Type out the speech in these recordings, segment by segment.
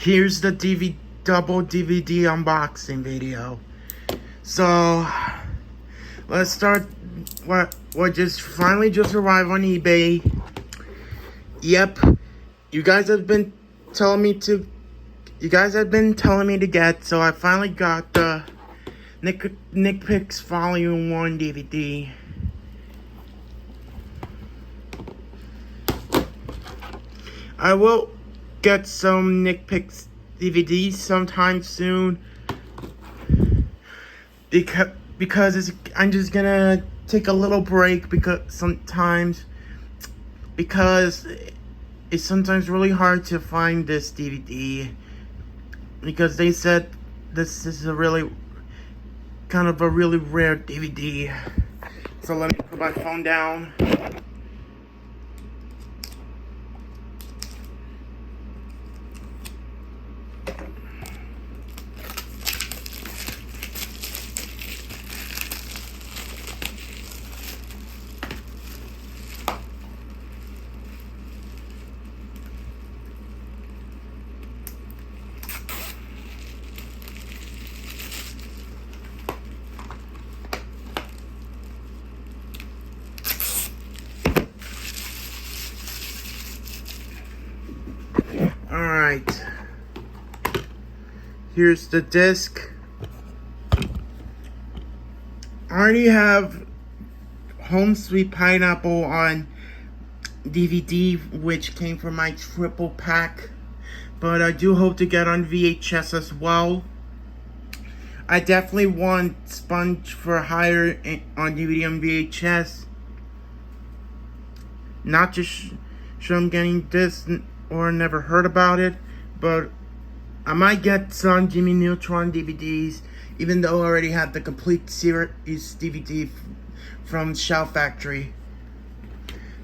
here's the double DVD unboxing video. So let's start. What just finally arrived on eBay. Yep, you guys have been telling me to. You guys have been telling me to get. So I finally got the Nick Picks Volume 1 DVD. I will get some Nick Picks DVDs sometime soon. Because I'm just gonna take a little break because it's sometimes really hard to find this DVD because they said this is a really rare DVD. So let me put my phone down. Alright, here's the disc. I already have Home Sweet Pineapple on DVD, which came from my triple pack, but I do hope to get on VHS as well. I definitely want Sponge for Hire on DVD and VHS. Not just sure I'm getting this or never heard about it, but I might get some Jimmy Neutron DVDs, even though I already have the complete series DVD from Shout Factory.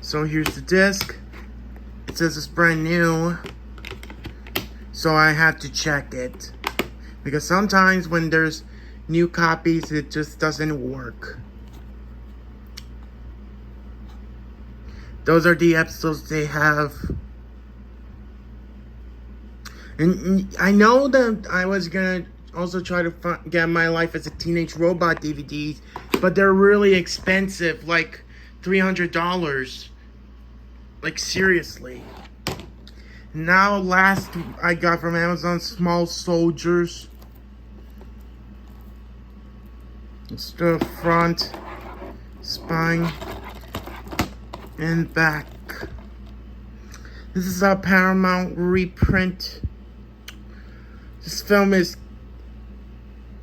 So here's the disc. It says it's brand new, so I had to check it because sometimes when there's new copies, it just doesn't work. Those are the episodes they have. And I know that I was gonna also try to get My Life as a Teenage Robot DVDs, but they're really expensive, like $300. Like seriously. Now last I got from Amazon, Small Soldiers. It's the front, spine, and back. This is a Paramount reprint. This film is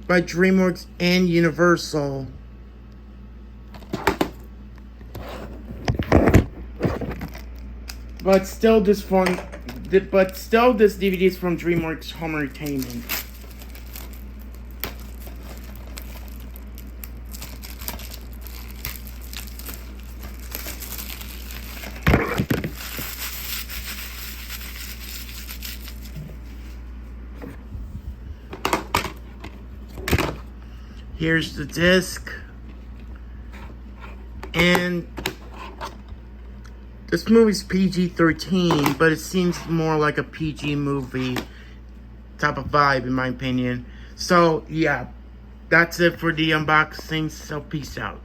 by DreamWorks and Universal. But still this DVD is from DreamWorks Home Entertainment. Here's the disc, and this movie's PG-13, but it seems more like a PG movie type of vibe in my opinion. So yeah, that's it for the unboxing, so peace out.